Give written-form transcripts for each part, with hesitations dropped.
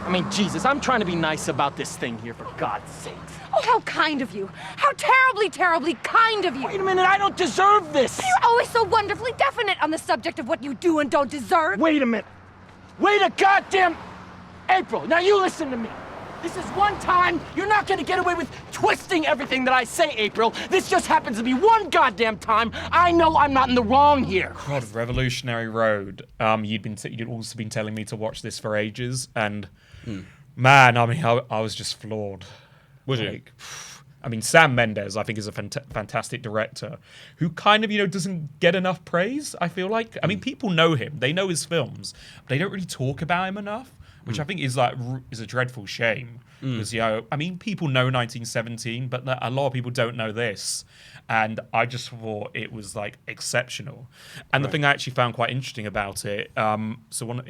I mean, Jesus, I'm trying to be nice about this thing here, for God's sakes. Oh, how kind of you. How terribly, terribly kind of you. Wait a minute, I don't deserve this. You're always so wonderfully definite on the subject of what you do and don't deserve. Wait a minute. Wait a goddamn... April, now you listen to me. This is one time. You're not gonna get away with twisting everything that I say, April. This just happens to be one goddamn time. I know I'm not in the wrong here. God, Revolutionary Road. You'd also been telling me to watch this for ages, and man, I mean, I was just floored. Was you? I mean, Sam Mendes, I think, is a fantastic director who kind of, doesn't get enough praise, I feel like. I mean, people know him. They know his films, but they don't really talk about him enough, which I think is a dreadful shame. Because, I mean, people know 1917, but a lot of people don't know this. And I just thought it was, exceptional. And the thing I actually found quite interesting about it, in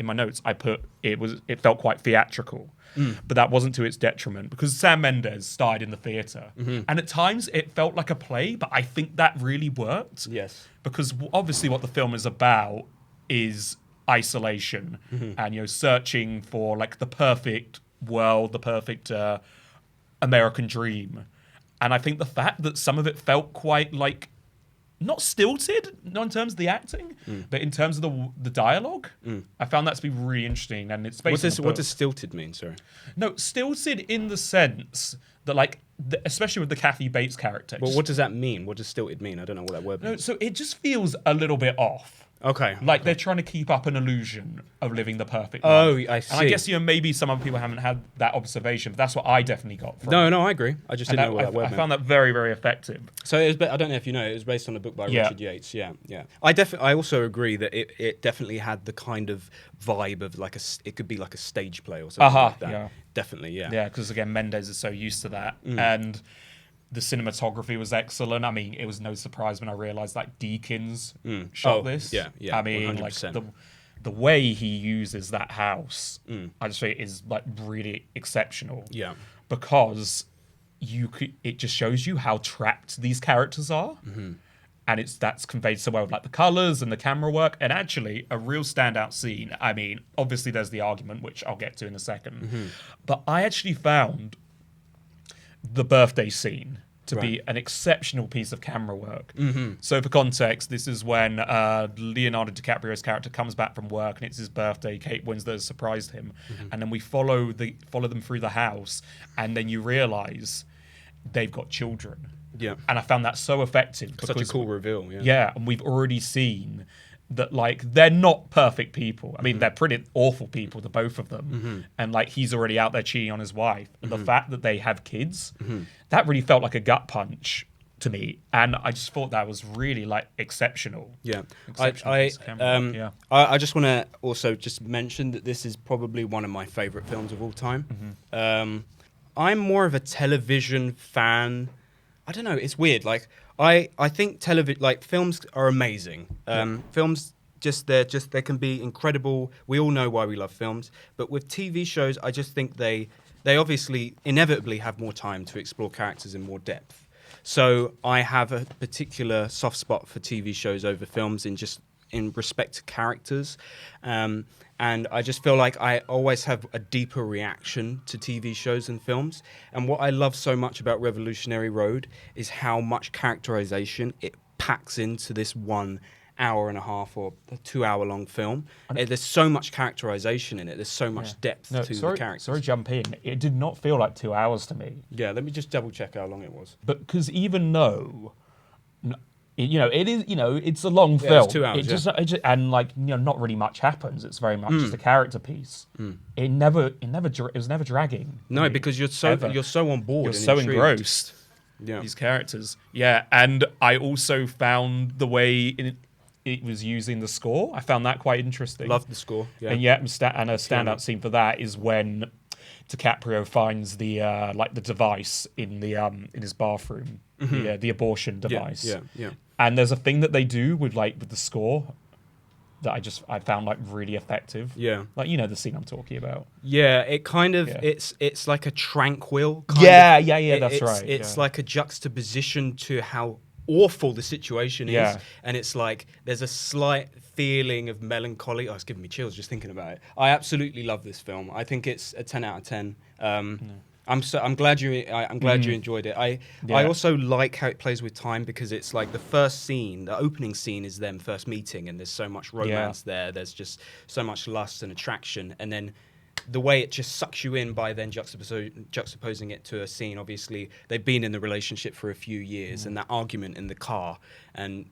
my notes, I put it felt quite theatrical. But that wasn't to its detriment, because Sam Mendes starred in the theatre. And at times it felt like a play, but I think that really worked. Yes. Because obviously what the film is about is isolation and, searching for, the perfect world, the perfect American dream. And I think the fact that some of it felt quite, not stilted, not in terms of the acting, but in terms of the dialogue. I found that to be really interesting. And it's based What does stilted mean, sorry? No, stilted in the sense that, especially with the Kathy Bates character. Well, what does that mean? What does stilted mean? I don't know what that word means. No, so it just feels a little bit off. Okay. They're trying to keep up an illusion of living the perfect Oh, life. I see. And I guess, maybe some other people haven't had that observation, but that's what I definitely got from it. No, I agree. I just didn't know what that word meant. I found that very, very effective. So I don't know if you know, it was based on a book by Richard Yates. Yeah. I also agree that it definitely had the kind of vibe of it could be like a stage play or something like that. Yeah. Definitely, yeah. Yeah, because again, Mendes is so used to that. And the cinematography was excellent. I mean, it was no surprise when I realized Deakins shot this. Yeah. I mean, 100%. The way he uses that house, I just think is really exceptional. Yeah. Because it just shows you how trapped these characters are. And that's conveyed so well with the colors and the camera work. And actually, a real standout scene. I mean, obviously there's the argument, which I'll get to in a second. But I actually found the birthday scene to be an exceptional piece of camera work. So for context, this is when Leonardo DiCaprio's character comes back from work and it's his birthday. Kate Winslet has surprised him. And then we follow them through the house, and then you realize they've got children. Yeah. And I found that so effective. Such a cool reveal, yeah. Yeah, and we've already seen that they're not perfect people. I mean, they're pretty awful people, the both of them. And he's already out there cheating on his wife. And the fact that they have kids, that really felt like a gut punch to me. And I just thought that was really exceptional. Yeah. Exceptional. I just want to also just mention that this is probably one of my favorite films of all time. I'm more of a television fan. I don't know, it's weird. I think films are amazing. Films they can be incredible. We all know why we love films, but with TV shows, I just think they obviously inevitably have more time to explore characters in more depth. So I have a particular soft spot for TV shows over films in respect to characters. And I just feel like I always have a deeper reaction to TV shows and films. And what I love so much about Revolutionary Road is how much characterization it packs into this 1 hour and a half or 2 hour long film. There's so much characterization in it. There's so much depth to the characters. Sorry, jump in. It did not feel like 2 hours to me. Yeah, let me just double check how long it was. But because even though... it is. It's a long film. It's 2 hours. And not really much happens. It's very much just a character piece. It was never dragging. No, because you're so on board. You're so intrigued. engrossed. Yeah, these characters. Yeah, and I also found the way it was using the score. I found that quite interesting. Love the score. Yeah, and a standout scene for that is when DiCaprio finds the device in his bathroom, the abortion device. Yeah. And there's a thing that they do with the score that I found really effective. Yeah. The scene I'm talking about. Yeah, it kind of it's like a tranquil that's right. It's like a juxtaposition to how awful the situation is, and it's there's a slight feeling of melancholy. Oh, it's giving me chills just thinking about it. I absolutely love this film. I think it's a 10 out of 10. I'm glad you enjoyed it. I also like how it plays with time, because it's like the opening scene is them first meeting, and there's so much romance there. There's just so much lust and attraction, and then the way it just sucks you in by then juxtaposing it to a scene. Obviously, they've been in the relationship for a few years, and that argument in the car, and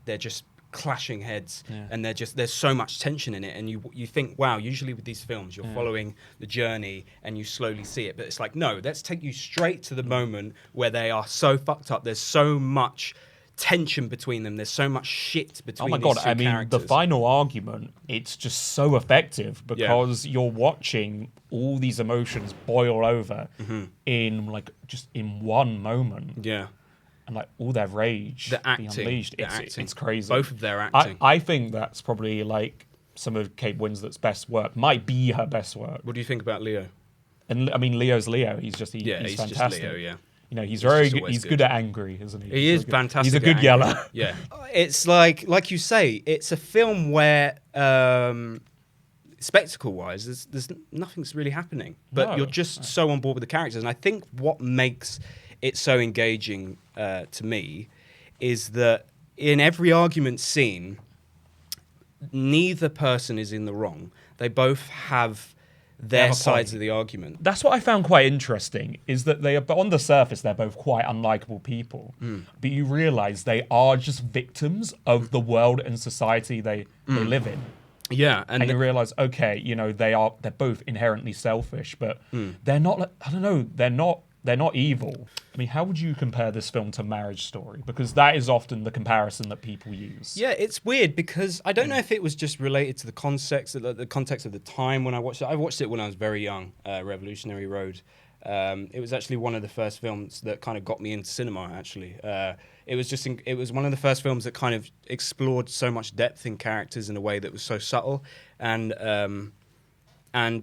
they're just clashing heads, and there's so much tension in it, and you think, wow, usually with these films you're following the journey and you slowly see it, but it's like, no, let's take you straight to the moment where they are so fucked up. There's so much tension between them. There's so much shit between these two characters. The final argument, it's just so effective, because you're watching all these emotions boil over in like just in one moment. And like all their rage, the acting, being unleashed, it's crazy. Both of their acting. I think that's probably like some of Kate Winslet's best work. Might be her best work. What do you think about Leo? And I mean, Leo's Leo. He's fantastic. Just Leo, You know, he's very good. He's good at angry, isn't he? He is fantastic. He's a good yeller. Yeah. It's like you say, it's a film where spectacle-wise, there's nothing's really happening, but you're just so on board with the characters. And I think what makes it so engaging to me is that in every argument scene, neither person is in the wrong. They both have their sides of the argument. That's what I found quite interesting, is that they are, on the surface, they're both quite unlikable people. But you realise they are just victims of the world and society they live in. Yeah, and you realise, okay, you know, they're both inherently selfish, but they're not like, I don't know, they're not evil. I mean, how would you compare this film to Marriage Story? Because that is often the comparison that people use. Yeah, it's weird, because I don't know if it was just related to the context of the time when I watched it. I watched it when I was very young, Revolutionary Road. It was actually one of the first films that kind of got me into cinema, actually. It was one of the first films that kind of explored so much depth in characters in a way that was so subtle, and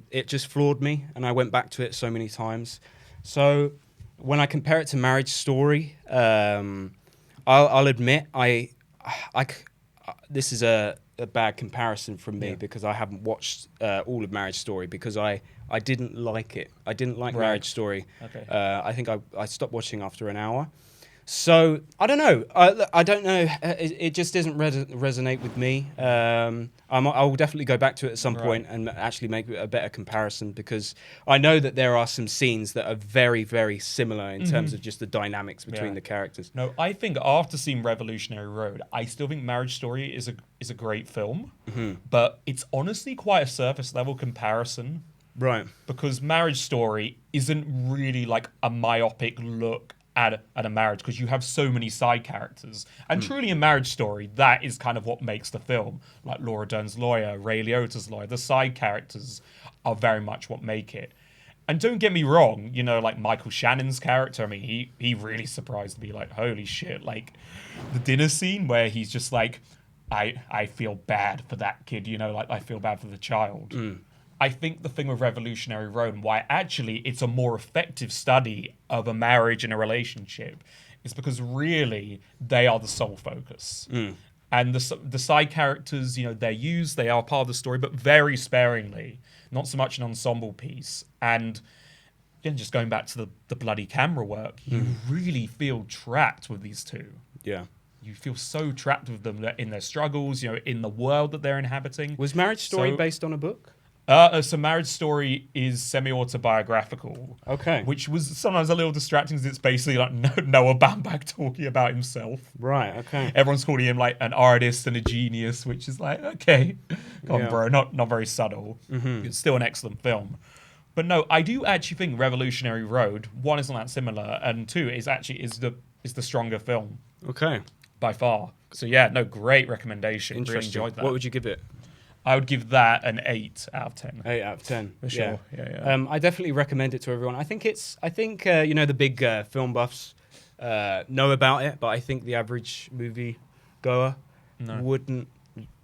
it just floored me, and I went back to it so many times. So when I compare it to Marriage Story, I'll admit this is a bad comparison from me, because I haven't watched all of Marriage Story, because I didn't like it. I didn't like Marriage Story. Okay. I think I stopped watching after an hour. So I don't know. I don't know. It just doesn't resonate with me. I will definitely go back to it at some point and actually make a better comparison, because I know that there are some scenes that are very, very similar in terms of just the dynamics between the characters. No, I think after seeing Revolutionary Road, I still think Marriage Story is a great film, but it's honestly quite a surface level comparison. Right. Because Marriage Story isn't really like a myopic look at a marriage, because you have so many side characters. And truly in Marriage Story, that is kind of what makes the film. Like Laura Dern's lawyer, Ray Liotta's lawyer, the side characters are very much what make it. And don't get me wrong, you know, like Michael Shannon's character, I mean, he really surprised me, like, holy shit. Like, the dinner scene where he's just like, I feel bad for that kid, you know, like, I feel bad for the child. I think the thing with Revolutionary Road, and why actually it's a more effective study of a marriage and a relationship, is because really they are the sole focus. And the side characters, you know, they are part of the story, but very sparingly, not so much an ensemble piece. And again, just going back to the bloody camera work, you really feel trapped with these two. Yeah. You feel so trapped with them in their struggles, you know, in the world that they're inhabiting. Was Marriage Story based on a book? So Marriage Story is semi-autobiographical. Okay. Which was sometimes a little distracting, because it's basically like Noah Baumbach talking about himself. Right, okay. Everyone's calling him like an artist and a genius, which is like, okay, come on, bro, not very subtle. It's still an excellent film. But no, I do actually think Revolutionary Road, one, isn't that similar, and two, is the stronger film. Okay. By far. So yeah, no, great recommendation. Really Interesting. enjoyed that. What would you give it? I would give that an 8 out of 10. 8 out of 10. For sure. Yeah. I definitely recommend it to everyone. I think you know, the big film buffs know about it, but I think the average movie goer wouldn't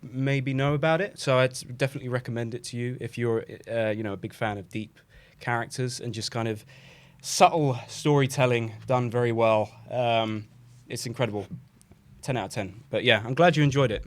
maybe know about it. So I'd definitely recommend it to you if you're you know, a big fan of deep characters and just kind of subtle storytelling done very well. It's incredible. 10 out of 10. But yeah, I'm glad you enjoyed it.